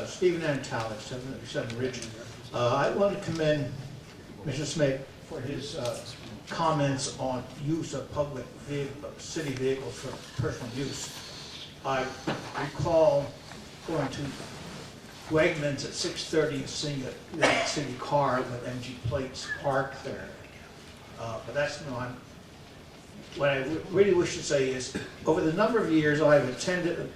Stephen Antalik, 737 Ridge. I want to commend Mr. Smith for his comments on use of public city vehicles for personal use. I recall going to Wegmans at 6:30 and seeing a city car with MG plates parked there. But that's what I really wish to say is, over the number of years I've attended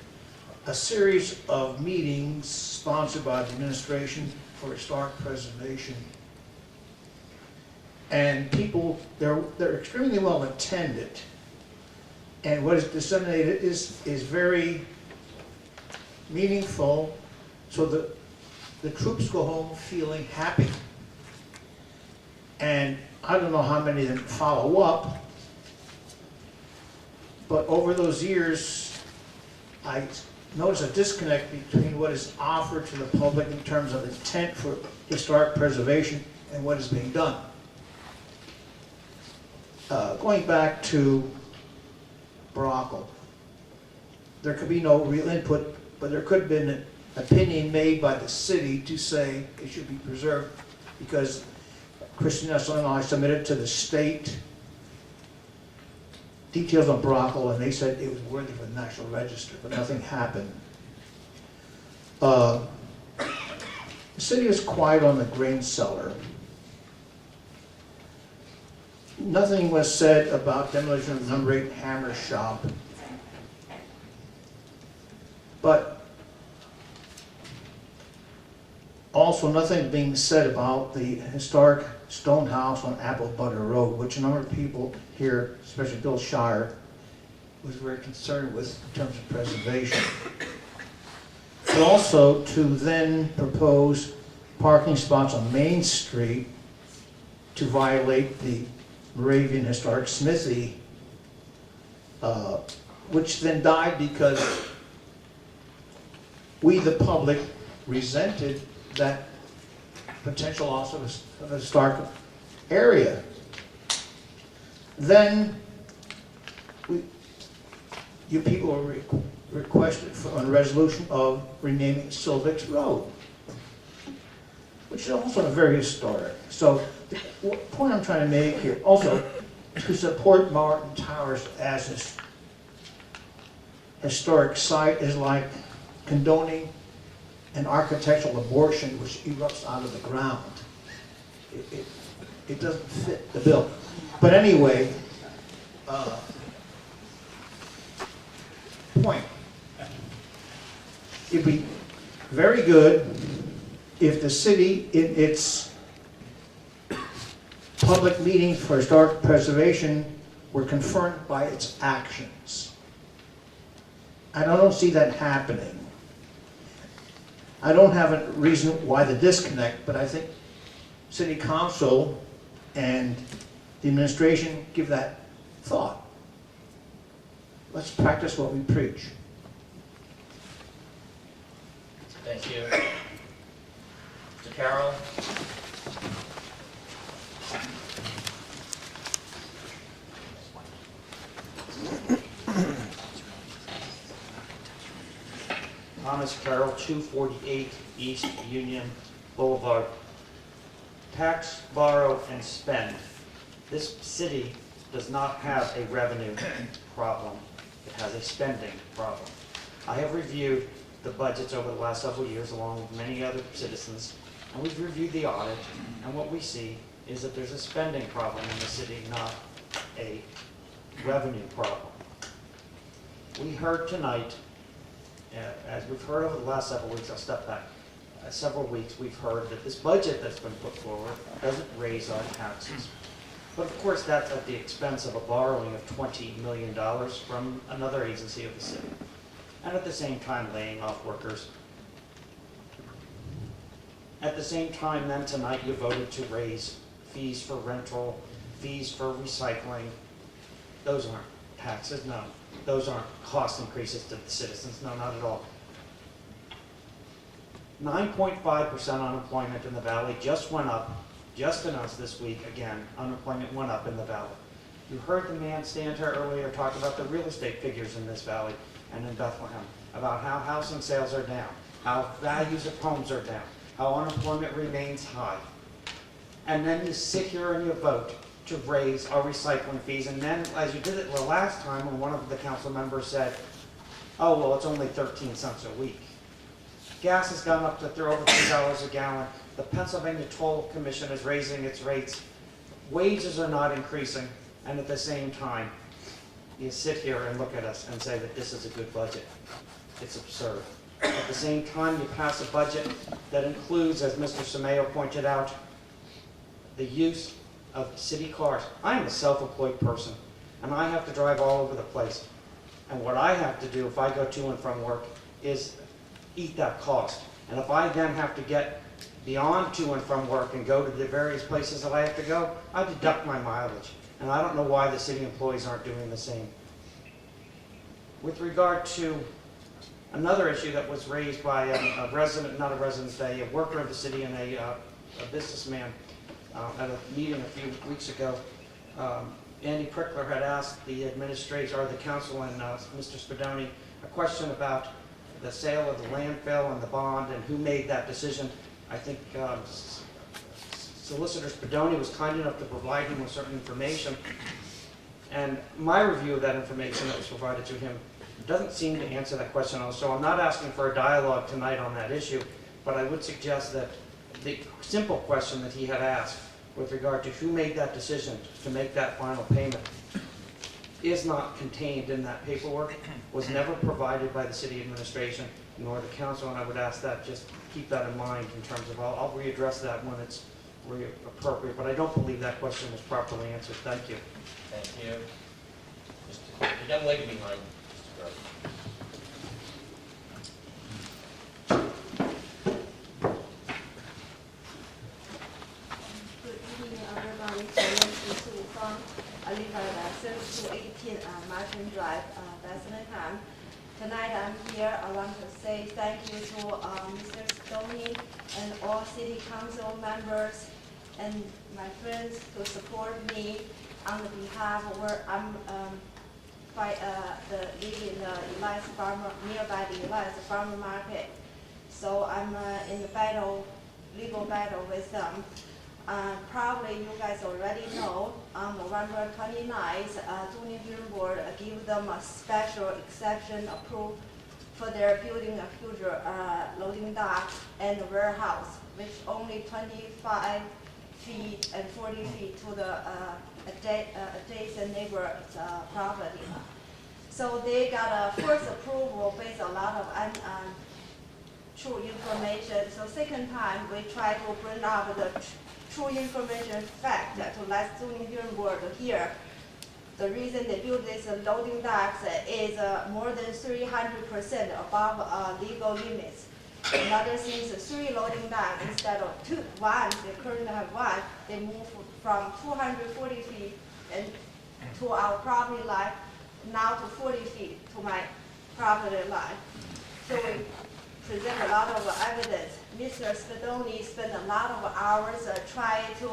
a series of meetings sponsored by the Administration for Historic Preservation, and people, they're extremely well attended, and what is disseminated is very meaningful, so the troops go home feeling happy. And I don't know how many of them follow up, but over those years, I notice a disconnect between what is offered to the public in terms of intent for historic preservation and what is being done. Going back to Barackle, there could be no real input, but there could have been an opinion made by the city to say it should be preserved, because Christian Esselin and I submitted to the state details on Barackle, and they said it was worthy of the National Register, but nothing happened. The city is quiet on the grain cellar. Nothing was said about demolition of the number 8 Hammer Shop, but also nothing being said about the historic stone house on Apple Butter Road, which a number of people here, especially Bill Shire, was very concerned with in terms of preservation. But also to then propose parking spots on Main Street to violate the Moravian Historic Smithy, which then died because we, the public, resented that potential loss of a historic area. Then you people requested for a resolution of renaming Silvix Road, which is also very historic. So the point I'm trying to make here, also to support Martin Towers as a historic site is like condoning an architectural abortion which erupts out of the ground. It doesn't fit the bill. But anyway, point. It'd be very good if the city, in its public meetings for historic preservation, were confirmed by its actions. I don't see that happening. I don't have a reason why the disconnect, but I think City Council and the administration give that thought. Let's practice what we preach. Thank you. Mr. Carroll? Thomas Carroll, 248 East Union Boulevard. Tax, borrow, and spend. This city does not have a revenue problem. It has a spending problem. I have reviewed the budgets over the last several years along with many other citizens, and we've reviewed the audit, and what we see is that there's a spending problem in the city, not a revenue problem. We heard tonight, as we've heard over the last several weeks, I'll step back, several weeks, we've heard that this budget that's been put forward doesn't raise our taxes. But of course, that's at the expense of a borrowing of $20 million from another agency of the city. And at the same time, laying off workers. At the same time, then tonight, you voted to raise fees for rental, fees for recycling. Those aren't taxes, no. Those aren't cost increases to the citizens, no, not at all. 9.5% unemployment in the valley just went up, just announced this week again, unemployment went up in the valley. You heard the man stand here earlier talk about the real estate figures in this valley and in Bethlehem, about how housing sales are down. how values of homes are down, how unemployment remains high. And then you sit here and you vote to raise our recycling fees. And then, as you did it the last time, when one of the council members said, oh, well, it's only 13 cents a week. Gas has gone up to over $3 a gallon. The Pennsylvania Toll Commission is raising its rates. Wages are not increasing. And at the same time, you sit here and look at us and say that this is a good budget. It's absurd. At the same time, you pass a budget that includes, as Mr. Samayo pointed out, the use of city cars. I am a self-employed person, and I have to drive all over the place. And what I have to do if I go to and from work is eat that cost. And if I then have to get beyond to and from work and go to the various places that I have to go, I deduct my mileage. And I don't know why the city employees aren't doing the same. With regard to another issue that was raised by a resident, not a resident, a worker of the city and a businessman at a meeting a few weeks ago, Andy Prickler had asked the administrator, or the council, and Mr. Spadoni, a question about the sale of the landfill and the bond and who made that decision. I think Solicitor Spadoni was kind enough to provide him with certain information. And my review of that information that was provided to him doesn't seem to answer that question. So I'm not asking for a dialogue tonight on that issue, but I would suggest that the simple question that he had asked with regard to who made that decision to make that final payment is not contained in that paperwork, was never provided by the city administration nor the council, and I would ask that just keep that in mind in terms of, I'll readdress that when it's appropriate, but I don't believe that question was properly answered. Thank you. Thank you. The young lady behind Mr. Grover. Good evening, everybody. My name is Su Fang. I live at 3218 Martin Drive, Bethlehem. Tonight I'm here. I want to say thank you to Mr. Stoney and all city council members and my friends to support me on the behalf of where I'm live in the Elias Farmer, nearby the Elias Farmer Market. So I'm in the legal battle with them. Probably you guys already know, on November 29th, Zoning Hearing Board gave them a special exception approved for their building a future loading dock and warehouse, which only 25 feet and 40 feet to the adjacent neighbor's property. So they got a first approval based on a lot of true information. So second time we try to bring up the true information fact to let Zoning Hearing Board hear. The reason they build this loading docks is more than 300% above legal limits. Another thing is 3 loading docks instead of 2. One, they currently have 1. They move from 240 feet and to our property line, now to 40 feet to my property line. So we present a lot of evidence. Mr. Spadoni spent a lot of hours trying to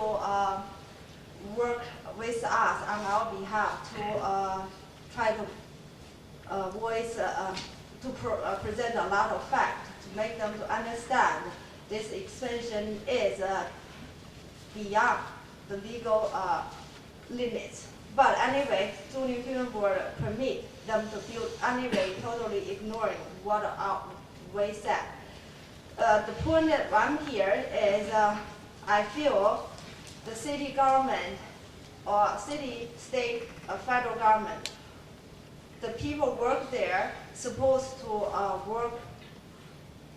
work with us on our behalf to try to voice, to present a lot of facts to make them to understand this expansion is beyond the legal limits. But anyway, Zoning Hearing Board permit them to build anyway, totally ignoring what we said. The point that I'm here is I feel the city government or city, state, or federal government, the people work there supposed to work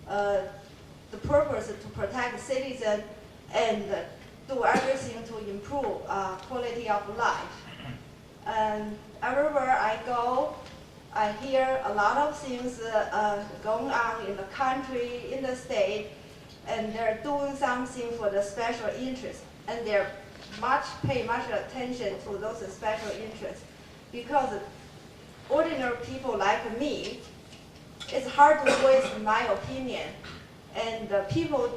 the purpose to protect citizens and do everything to improve quality of life. And everywhere I go, I hear a lot of things going on in the country, in the state, and they're doing something for the special interest. And they're pay much attention to those special interests. Because ordinary people like me, it's hard to voice my opinion. And people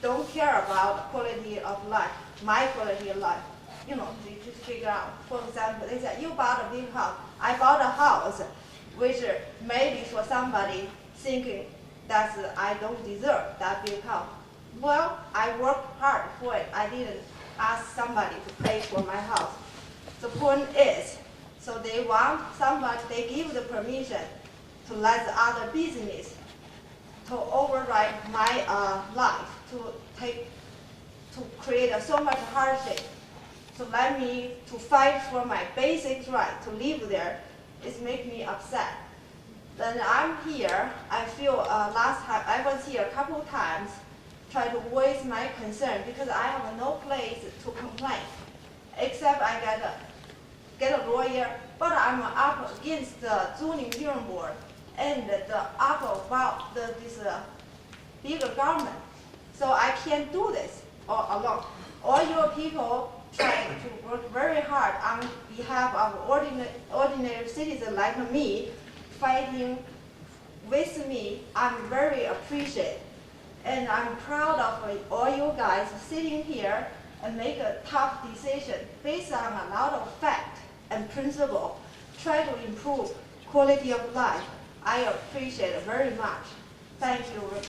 don't care about quality of life, my quality of life. You know, they just figure out. For example, they said, you bought a big house. I bought a house, which maybe for somebody thinking that I don't deserve that big house. Well, I worked hard for it. I didn't ask somebody to pay for my house. The point is, so they want somebody, they give the permission to let the other business to override my life, to create so much hardship, to let me to fight for my basic right to live there. It makes me upset. Then I'm here. I feel last time I was here a couple times, try to voice my concern because I have no place to complain, except I get a lawyer. But I'm up against the zoning hearing board and the up about this bigger government, so I can't do this all alone. All your people try to work very hard on behalf of ordinary citizens like me, fighting with me. I'm very appreciative. And I'm proud of all you guys sitting here and make a tough decision based on a lot of fact and principle. Try to improve quality of life. I appreciate it very much. Thank you.